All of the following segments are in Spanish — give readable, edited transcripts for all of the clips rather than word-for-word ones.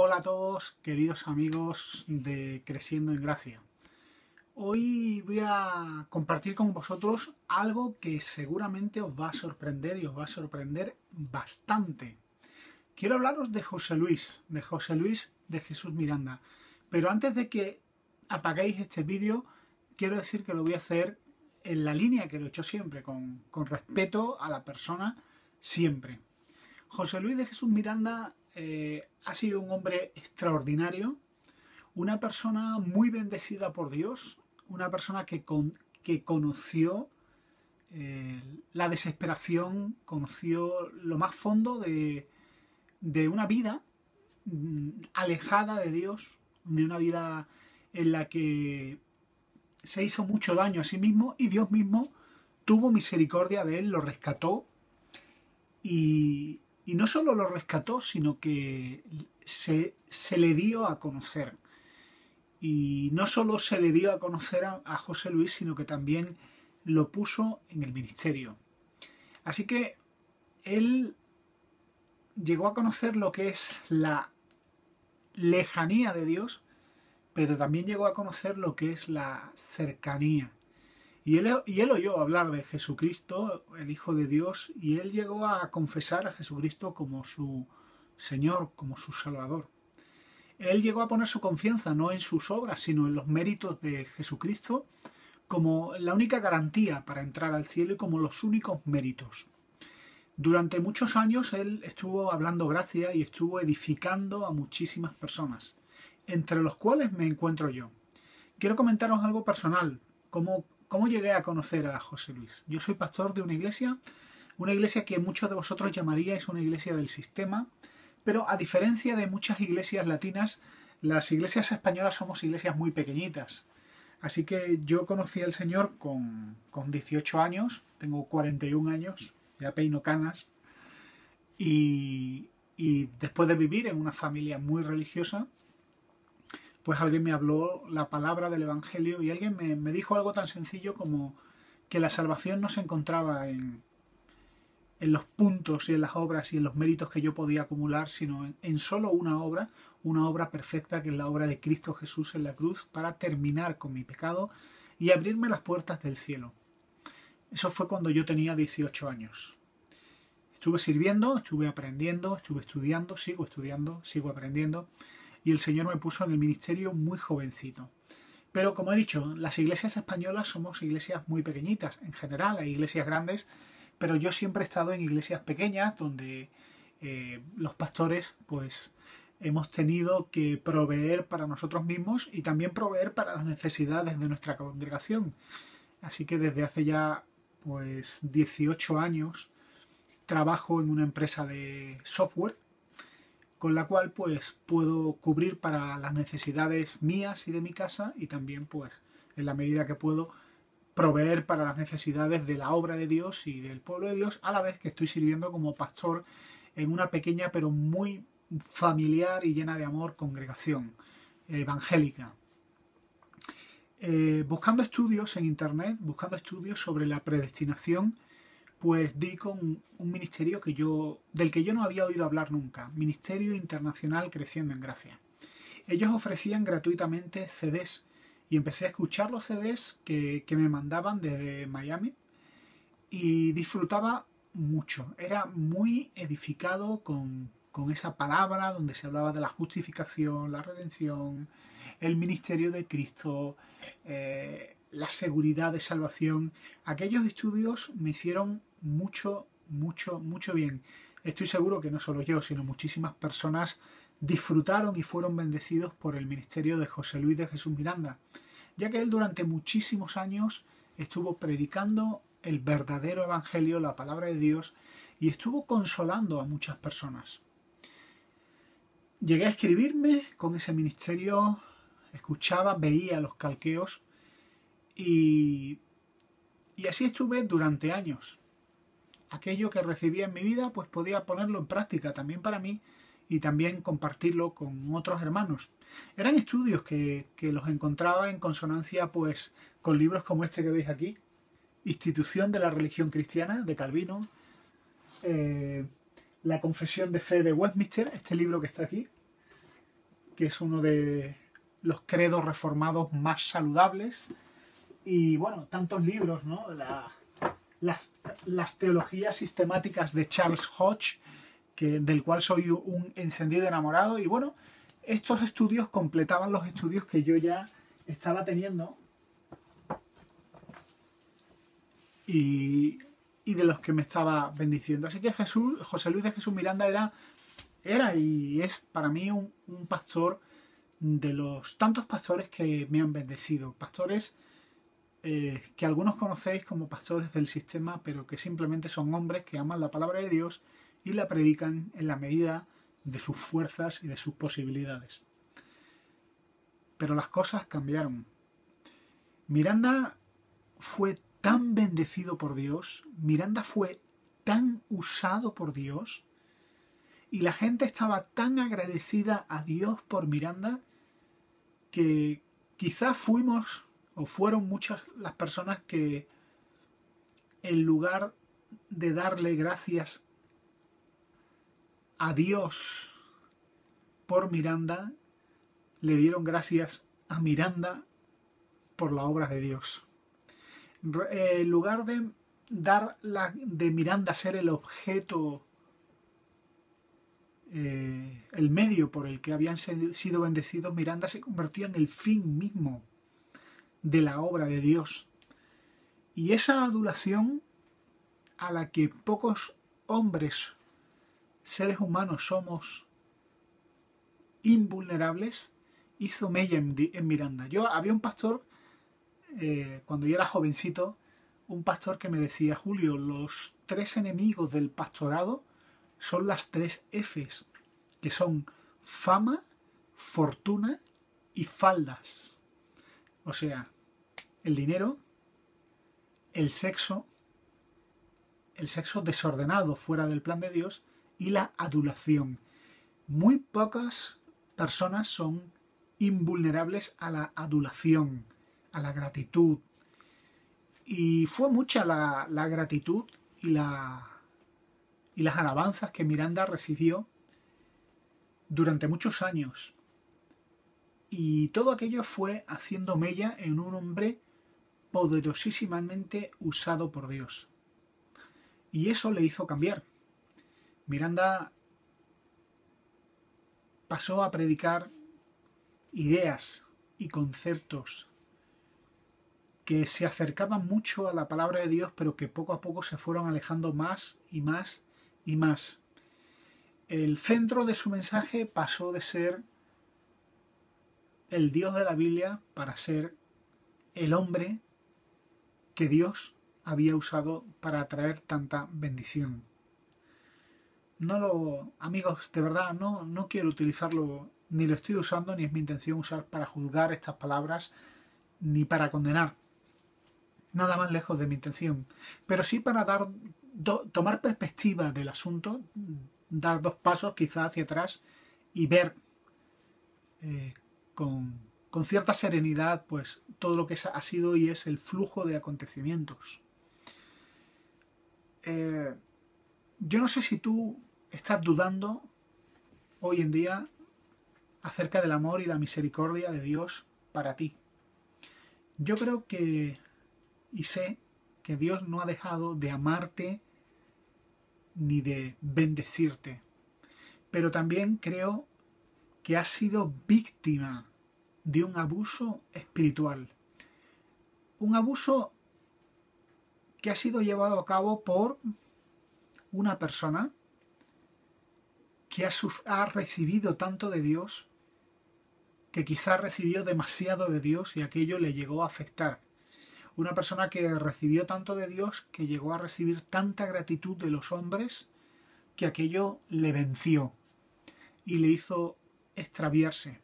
Hola a todos, queridos amigos de Creciendo en Gracia. Hoy voy a compartir con vosotros algo que seguramente os va a sorprender y os va a sorprender bastante. Quiero hablaros de José Luis de Jesús Miranda. Pero antes de que apaguéis este vídeo, quiero decir que lo voy a hacer en la línea que lo he hecho siempre, con respeto a la persona siempre. José Luis de Jesús Miranda ha sido un hombre extraordinario, una persona muy bendecida por Dios, una persona que conoció la desesperación, conoció lo más fondo de una vida alejada de Dios, de una vida en la que se hizo mucho daño a sí mismo y Dios mismo tuvo misericordia de él, lo rescató y no solo lo rescató, sino que se le dio a conocer. Y no solo se le dio a conocer a José Luis, sino que también lo puso en el ministerio. Así que él llegó a conocer lo que es la lejanía de Dios, pero también llegó a conocer lo que es la cercanía. Y él oyó hablar de Jesucristo, el Hijo de Dios, y él llegó a confesar a Jesucristo como su Señor, como su Salvador. Él llegó a poner su confianza no en sus obras, sino en los méritos de Jesucristo como la única garantía para entrar al cielo y como los únicos méritos. Durante muchos años él estuvo hablando gracia y estuvo edificando a muchísimas personas, entre los cuales me encuentro yo. Quiero comentaros algo personal, ¿Cómo llegué a conocer a José Luis? Yo soy pastor de una iglesia que muchos de vosotros llamaríais una iglesia del sistema, pero a diferencia de muchas iglesias latinas, las iglesias españolas somos iglesias muy pequeñitas. Así que yo conocí al Señor con 18 años, tengo 41 años, ya peino canas, y después de vivir en una familia muy religiosa, pues alguien me habló la palabra del Evangelio y alguien me dijo algo tan sencillo como que la salvación no se encontraba en los puntos y en las obras y en los méritos que yo podía acumular, sino en solo una obra perfecta, que es la obra de Cristo Jesús en la cruz, para terminar con mi pecado y abrirme las puertas del cielo. Eso fue cuando yo tenía 18 años. Estuve sirviendo, estuve aprendiendo, estuve estudiando, sigo aprendiendo. Y el Señor me puso en el ministerio muy jovencito. Pero como he dicho, las iglesias españolas somos iglesias muy pequeñitas. En general hay iglesias grandes, pero yo siempre he estado en iglesias pequeñas donde los pastores pues hemos tenido que proveer para nosotros mismos y también proveer para las necesidades de nuestra congregación. Así que desde hace ya pues 18 años trabajo en una empresa de software con la cual pues puedo cubrir para las necesidades mías y de mi casa y también pues en la medida que puedo proveer para las necesidades de la obra de Dios y del pueblo de Dios, a la vez que estoy sirviendo como pastor en una pequeña pero muy familiar y llena de amor congregación evangélica. Buscando estudios en internet, buscando estudios sobre la predestinación, pues di con un ministerio del que yo no había oído hablar nunca, Ministerio Internacional Creciendo en Gracia. Ellos ofrecían gratuitamente CDs y empecé a escuchar los CDs que me mandaban desde Miami y disfrutaba mucho. Era muy edificado con esa palabra donde se hablaba de la justificación, la redención, el ministerio de Cristo, la seguridad de salvación. Aquellos estudios me hicieron mucho bien. Estoy seguro que no solo yo, sino muchísimas personas disfrutaron y fueron bendecidos por el ministerio de José Luis de Jesús Miranda, ya que él durante muchísimos años estuvo predicando el verdadero evangelio, la palabra de Dios, y estuvo consolando a muchas personas. Llegué a escribirme con ese ministerio, escuchaba, veía los calqueos y así estuve durante años. Aquello que recibía en mi vida pues podía ponerlo en práctica también para mí y también compartirlo con otros hermanos. Eran estudios que los encontraba en consonancia pues con libros como este que veis aquí, Institución de la Religión Cristiana, de Calvino, La Confesión de Fe de Westminster, este libro que está aquí, que es uno de los credos reformados más saludables. Y bueno, tantos libros, ¿no? Las teologías sistemáticas de Charles Hodge, del cual soy un encendido enamorado. Y bueno, estos estudios completaban los estudios que yo ya estaba teniendo y de los que me estaba bendiciendo. Así que José Luis de Jesús Miranda era y es para mí un pastor de los tantos pastores que me han bendecido. Pastores que algunos conocéis como pastores del sistema, pero que simplemente son hombres que aman la palabra de Dios y la predican en la medida de sus fuerzas y de sus posibilidades. Pero las cosas cambiaron. Miranda fue tan bendecido por Dios, Miranda fue tan usado por Dios, y la gente estaba tan agradecida a Dios por Miranda, que quizás fueron muchas las personas que, en lugar de darle gracias a Dios por Miranda, le dieron gracias a Miranda por la obra de Dios. En lugar de de Miranda ser el objeto, el medio por el que habían sido bendecidos, Miranda se convirtió en el fin mismo de la obra de Dios. Y esa adulación a la que pocos hombres, seres humanos, somos invulnerables, hizo mella en Miranda. Había un pastor, cuando yo era jovencito, un pastor que me decía: Julio, los 3 enemigos del pastorado son las 3 Fs, que son fama, fortuna y faldas. O sea, el dinero, el sexo desordenado fuera del plan de Dios y la adulación. Muy pocas personas son invulnerables a la adulación, a la gratitud. Y fue mucha la gratitud y las alabanzas que Miranda recibió durante muchos años. Y todo aquello fue haciendo mella en un hombre poderosísimamente usado por Dios. Y eso le hizo cambiar. Miranda pasó a predicar ideas y conceptos que se acercaban mucho a la palabra de Dios, pero que poco a poco se fueron alejando más y más y más. El centro de su mensaje pasó de ser el Dios de la Biblia para ser el hombre que Dios había usado para traer tanta bendición. Amigos, de verdad, no quiero utilizarlo, ni lo estoy usando, ni es mi intención usar para juzgar estas palabras, ni para condenar. Nada más lejos de mi intención. Pero sí para tomar perspectiva del asunto, dar 2 pasos quizás hacia atrás y ver con cierta serenidad pues todo lo que ha sido y es el flujo de acontecimientos. Yo no sé si tú estás dudando hoy en día acerca del amor y la misericordia de Dios para ti. Yo creo que y sé que Dios no ha dejado de amarte ni de bendecirte, pero también creo que has sido víctima de un abuso espiritual, un abuso que ha sido llevado a cabo por una persona que ha recibido tanto de Dios, que quizás recibió demasiado de Dios y aquello le llegó a afectar. Una persona que recibió tanto de Dios que llegó a recibir tanta gratitud de los hombres que aquello le venció y le hizo extraviarse.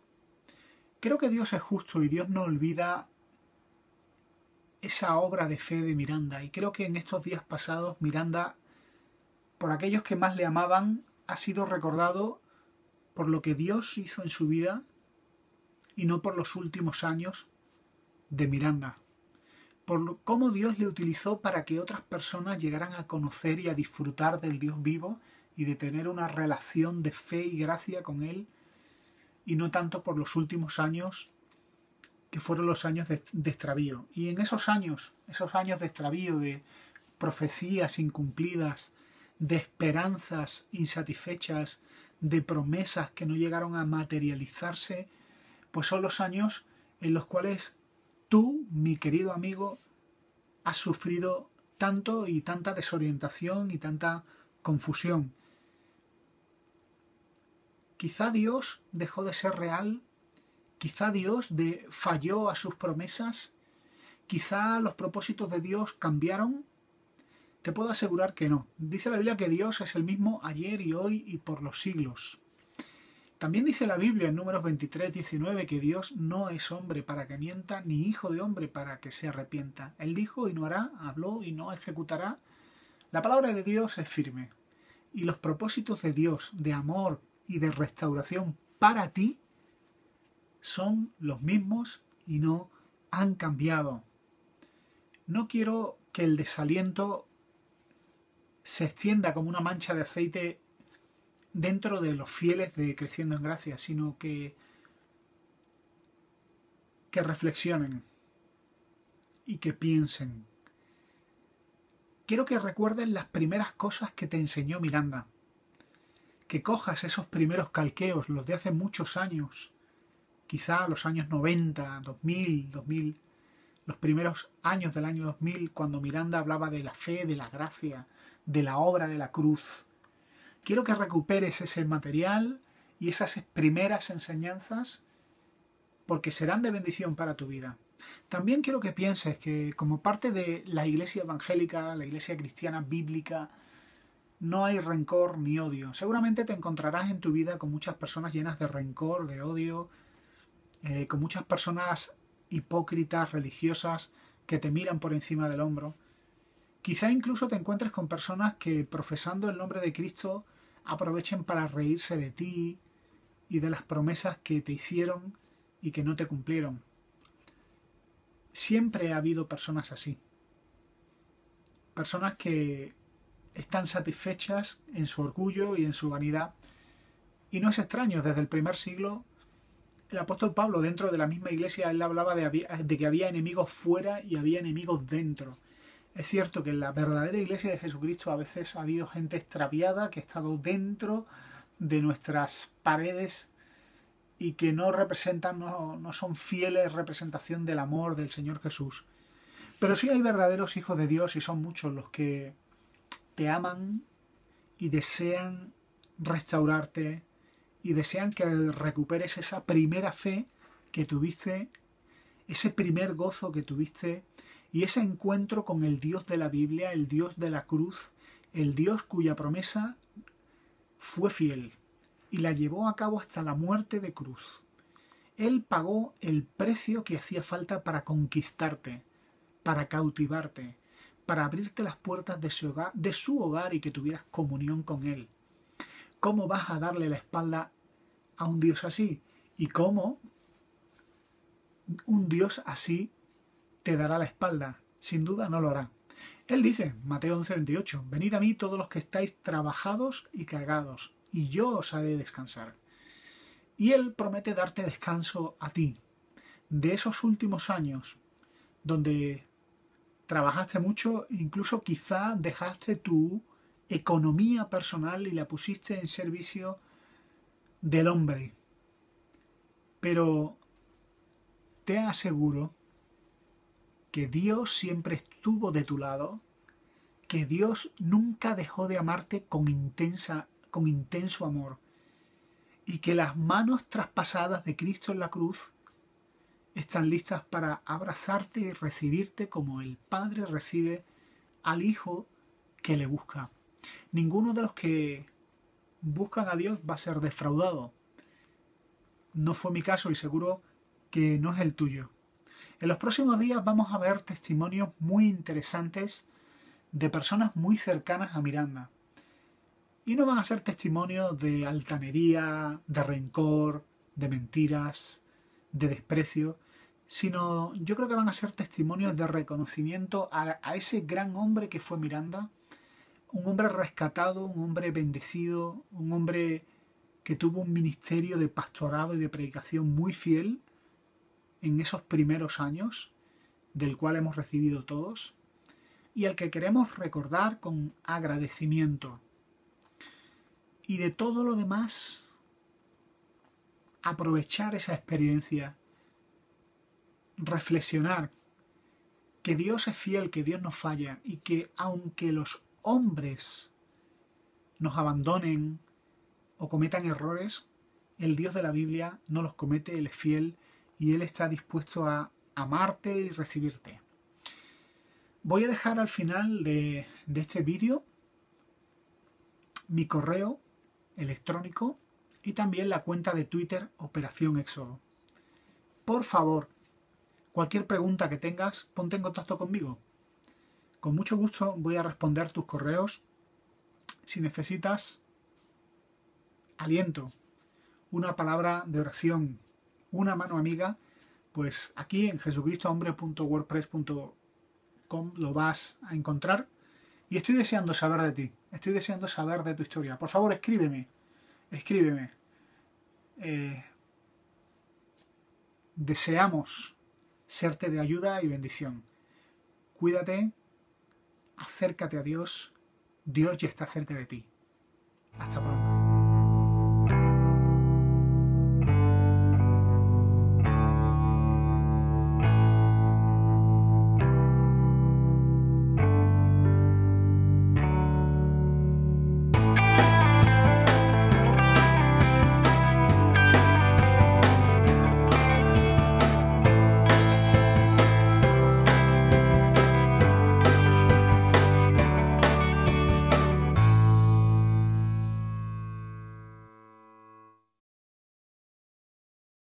Creo que Dios es justo y Dios no olvida esa obra de fe de Miranda. Y creo que en estos días pasados Miranda, por aquellos que más le amaban, ha sido recordado por lo que Dios hizo en su vida y no por los últimos años de Miranda. Por cómo Dios le utilizó para que otras personas llegaran a conocer y a disfrutar del Dios vivo y de tener una relación de fe y gracia con Él y no tanto por los últimos años que fueron los años de extravío. Y en esos años de extravío, de profecías incumplidas, de esperanzas insatisfechas, de promesas que no llegaron a materializarse, pues son los años en los cuales tú, mi querido amigo, has sufrido tanto y tanta desorientación y tanta confusión. Quizá Dios dejó de ser real, quizá Dios falló a sus promesas, quizá los propósitos de Dios cambiaron. Te puedo asegurar que no. Dice la Biblia que Dios es el mismo ayer y hoy y por los siglos. También dice la Biblia en Números 23, 19 que Dios no es hombre para que mienta, ni hijo de hombre para que se arrepienta. Él dijo y no hará, habló y no ejecutará. La palabra de Dios es firme. Y los propósitos de Dios de amor y de restauración para ti son los mismos y no han cambiado. No quiero que el desaliento se extienda como una mancha de aceite dentro de los fieles de Creciendo en Gracia, sino que reflexionen y que piensen. Quiero que recuerden las primeras cosas que te enseñó Miranda. Que cojas esos primeros calqueos, los de hace muchos años, quizá los años 90, 2000, los primeros años del año 2000, cuando Miranda hablaba de la fe, de la gracia, de la obra de la cruz. Quiero que recuperes ese material y esas primeras enseñanzas porque serán de bendición para tu vida. También quiero que pienses que como parte de la iglesia evangélica, la iglesia cristiana bíblica, no hay rencor ni odio. Seguramente te encontrarás en tu vida con muchas personas llenas de rencor, de odio, con muchas personas hipócritas, religiosas, que te miran por encima del hombro. Quizá incluso te encuentres con personas que, profesando el nombre de Cristo, aprovechen para reírse de ti y de las promesas que te hicieron y que no te cumplieron. Siempre ha habido personas así. Personas que están satisfechas en su orgullo y en su vanidad. Y no es extraño, desde el primer siglo, el apóstol Pablo, dentro de la misma iglesia, él hablaba de que había enemigos fuera y había enemigos dentro. Es cierto que en la verdadera iglesia de Jesucristo a veces ha habido gente extraviada que ha estado dentro de nuestras paredes y que no representan, no son fieles representación del amor del Señor Jesús. Pero sí hay verdaderos hijos de Dios y son muchos los que te aman y desean restaurarte y desean que recuperes esa primera fe que tuviste, ese primer gozo que tuviste y ese encuentro con el Dios de la Biblia, el Dios de la cruz, el Dios cuya promesa fue fiel y la llevó a cabo hasta la muerte de cruz. Él pagó el precio que hacía falta para conquistarte, para cautivarte, para abrirte las puertas de su hogar y que tuvieras comunión con Él. ¿Cómo vas a darle la espalda a un Dios así? ¿Y cómo un Dios así te dará la espalda? Sin duda no lo hará. Él dice, Mateo 11:28, venid a mí todos los que estáis trabajados y cargados, y yo os haré descansar. Y Él promete darte descanso a ti, de esos últimos años, donde trabajaste mucho, incluso quizá dejaste tu economía personal y la pusiste en servicio del hombre. Pero te aseguro que Dios siempre estuvo de tu lado, que Dios nunca dejó de amarte con intenso amor, y que las manos traspasadas de Cristo en la cruz están listas para abrazarte y recibirte como el Padre recibe al Hijo que le busca. Ninguno de los que buscan a Dios va a ser defraudado. No fue mi caso y seguro que no es el tuyo. En los próximos días vamos a ver testimonios muy interesantes de personas muy cercanas a Miranda. Y no van a ser testimonios de altanería, de rencor, de mentiras, de desprecio, sino yo creo que van a ser testimonios de reconocimiento a ese gran hombre que fue Miranda, un hombre rescatado, un hombre bendecido, un hombre que tuvo un ministerio de pastorado y de predicación muy fiel en esos primeros años, del cual hemos recibido todos, y al que queremos recordar con agradecimiento. Y de todo lo demás, aprovechar esa experiencia, reflexionar que Dios es fiel, que Dios no falla y que aunque los hombres nos abandonen o cometan errores, el Dios de la Biblia no los comete, Él es fiel y Él está dispuesto a amarte y recibirte. Voy a dejar al final de este vídeo mi correo electrónico y también la cuenta de Twitter Operación Éxodo. Por favor, cualquier pregunta que tengas, ponte en contacto conmigo. Con mucho gusto voy a responder tus correos. Si necesitas aliento, una palabra de oración, una mano amiga, pues aquí en jesucristohombre.wordpress.com lo vas a encontrar. Y estoy deseando saber de ti, estoy deseando saber de tu historia. Por favor, escríbeme. Deseamos serte de ayuda y bendición. Cuídate, acércate a Dios, Dios ya está cerca de ti. Hasta pronto.